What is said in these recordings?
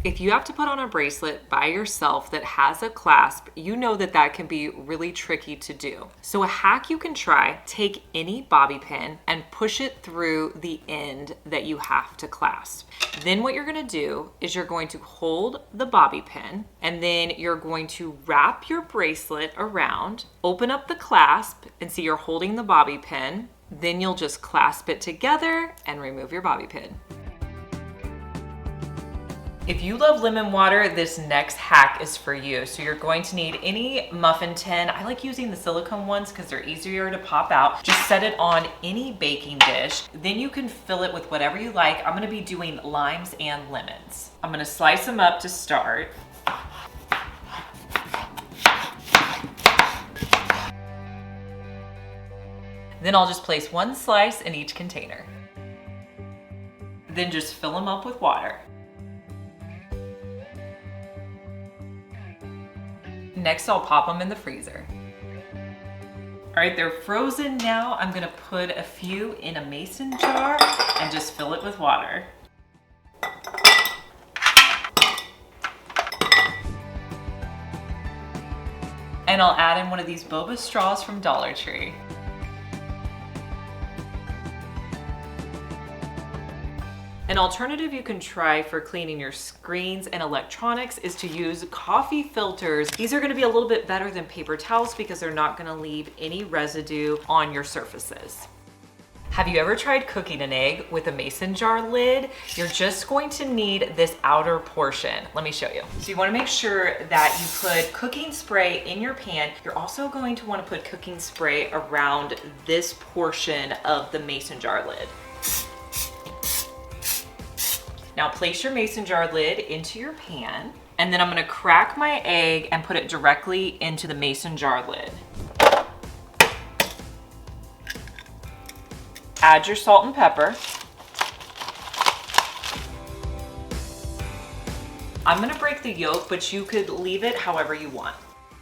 If you have to put on a bracelet by yourself that has a clasp, you know that that can be really tricky to do. So a hack you can try, take any bobby pin and push it through the end that you have to clasp. Then what you're gonna do is you're going to hold the bobby pin and then you're going to wrap your bracelet around, open up the clasp and see you're holding the bobby pin. Then you'll just clasp it together and remove your bobby pin. If you love lemon water, this next hack is for you. So you're going to need any muffin tin. I like using the silicone ones because they're easier to pop out. Just set it on any baking dish. Then you can fill it with whatever you like. I'm gonna be doing limes and lemons. I'm gonna slice them up to start. Then I'll just place one slice in each container. Then just fill them up with water. Next, I'll pop them in the freezer. All right, they're frozen now. I'm gonna put a few in a mason jar and just fill it with water. And I'll add in one of these boba straws from Dollar Tree. An alternative you can try for cleaning your screens and electronics is to use coffee filters. These are gonna be a little bit better than paper towels because they're not gonna leave any residue on your surfaces. Have you ever tried cooking an egg with a mason jar lid? You're just going to need this outer portion. Let me show you. So you wanna make sure that you put cooking spray in your pan. You're also going to wanna put cooking spray around this portion of the mason jar lid. Now place your mason jar lid into your pan, and then I'm gonna crack my egg and put it directly into the mason jar lid. Add your salt and pepper. I'm gonna break the yolk, but you could leave it however you want.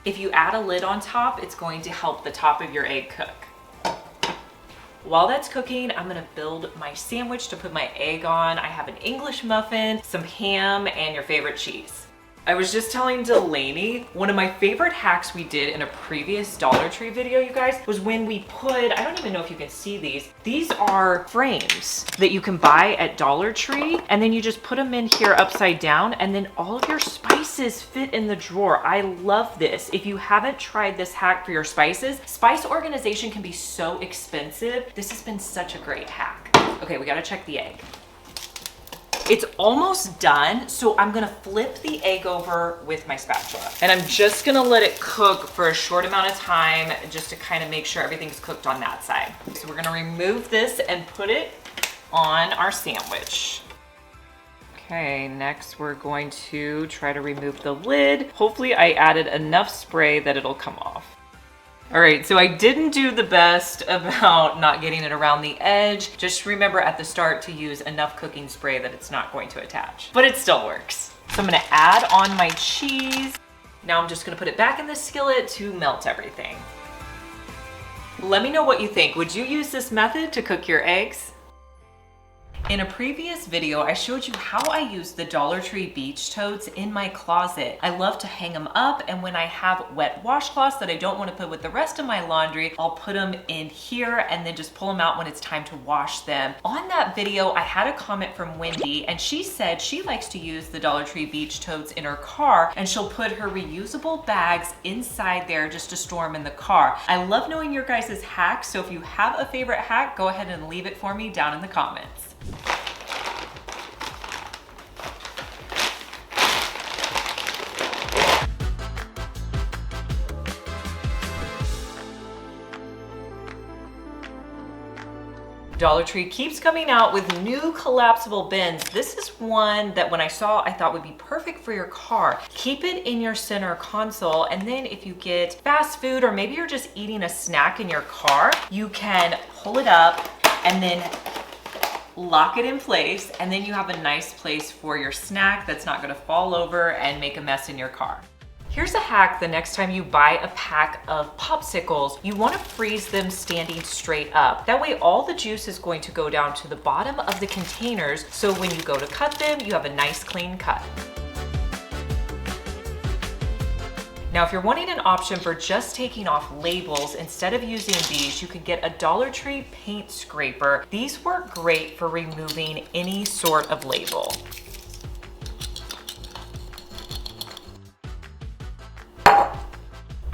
If you add a lid on top, it's going to help the top of your egg cook. While that's cooking, I'm gonna build my sandwich to put my egg on. I have an English muffin, some ham, and your favorite cheese. I was just telling Delaney, one of my favorite hacks we did in a previous Dollar Tree video, you guys, was when we put, I don't even know if you can see these. These are frames that you can buy at Dollar Tree, and then you just put them in here upside down, and then all of your spices fit in the drawer. I love this. If you haven't tried this hack for your spices, spice organization can be so expensive. This has been such a great hack. Okay, we gotta check the egg. It's almost done, so I'm gonna flip the egg over with my spatula. And I'm just gonna let it cook for a short amount of time just to kind of make sure everything's cooked on that side. So we're gonna remove this and put it on our sandwich. Okay, next we're going to try to remove the lid. Hopefully I added enough spray that it'll come off. All right, so I didn't do the best about not getting it around the edge. Just remember at the start to use enough cooking spray that it's not going to attach, but it still works. So I'm gonna add on my cheese. Now I'm just gonna put it back in the skillet to melt everything. Let me know what you think. Would you use this method to cook your eggs? In a previous video, I showed you how I use the Dollar Tree beach totes in my closet. I love to hang them up, and when I have wet washcloths that I don't want to put with the rest of my laundry, I'll put them in here and then just pull them out when it's time to wash them. On that video, I had a comment from Wendy, and she said she likes to use the Dollar Tree beach totes in her car, and she'll put her reusable bags inside there just to store them in the car. I love knowing your guys' hacks, so if you have a favorite hack, go ahead and leave it for me down in the comments. Dollar Tree keeps coming out with new collapsible bins. This is one that when I saw, I thought would be perfect for your car. Keep it in your center console, and then if you get fast food or maybe you're just eating a snack in your car, you can pull it up and then lock it in place, and then you have a nice place for your snack that's not gonna fall over and make a mess in your car. Here's a hack the next time you buy a pack of popsicles. You wanna freeze them standing straight up. That way all the juice is going to go down to the bottom of the containers, so when you go to cut them, you have a nice clean cut. Now, if you're wanting an option for just taking off labels, instead of using these, you could get a Dollar Tree paint scraper. These work great for removing any sort of label.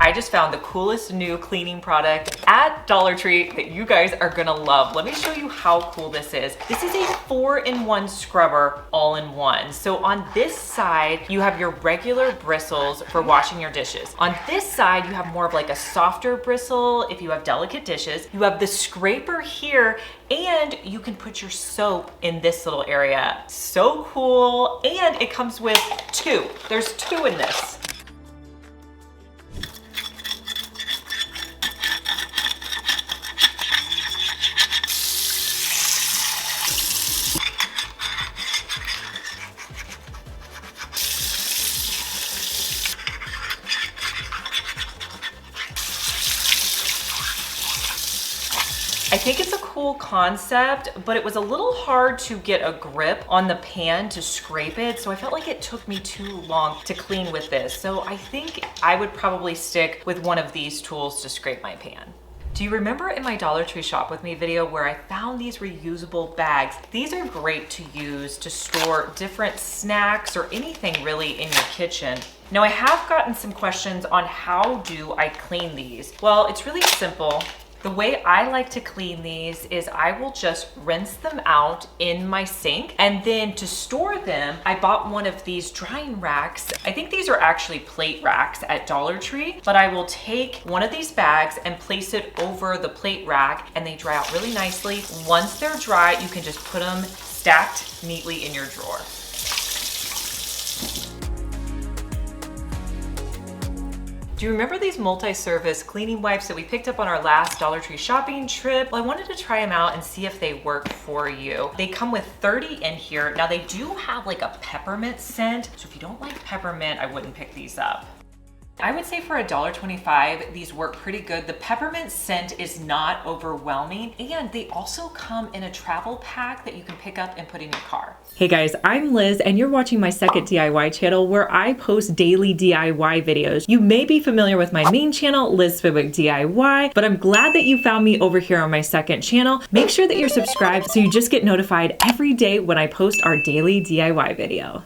I just found the coolest new cleaning product at Dollar Tree that you guys are gonna love. Let me show you how cool this is. This is a 4-in-1 scrubber all in one. So on this side, you have your regular bristles for washing your dishes. On this side, you have more of like a softer bristle if you have delicate dishes. You have the scraper here, and you can put your soap in this little area. So cool, and it comes with 2. There's 2 in this. I think it's a cool concept, but it was a little hard to get a grip on the pan to scrape it, so I felt like it took me too long to clean with this. So I think I would probably stick with one of these tools to scrape my pan. Do you remember in my Dollar Tree Shop With Me video where I found these reusable bags? These are great to use to store different snacks or anything really in your kitchen. Now, I have gotten some questions on how do I clean these? Well, it's really simple. The way I like to clean these is I will just rinse them out in my sink, and then to store them, I bought one of these drying racks. I think these are actually plate racks at Dollar Tree, but I will take one of these bags and place it over the plate rack, and they dry out really nicely. Once they're dry, you can just put them stacked neatly in your drawer. Do you remember these multi-service cleaning wipes that we picked up on our last Dollar Tree shopping trip? Well, I wanted to try them out and see if they work for you. They come with 30 in here. Now, they do have like a peppermint scent, so if you don't like peppermint, I wouldn't pick these up. I would say for $1.25, these work pretty good. The peppermint scent is not overwhelming, and they also come in a travel pack that you can pick up and put in your car. Hey guys, I'm Liz, and you're watching my second DIY channel where I post daily DIY videos. You may be familiar with my main channel, Liz Fenwick DIY, but I'm glad that you found me over here on my second channel. Make sure that you're subscribed so you just get notified every day when I post our daily DIY video.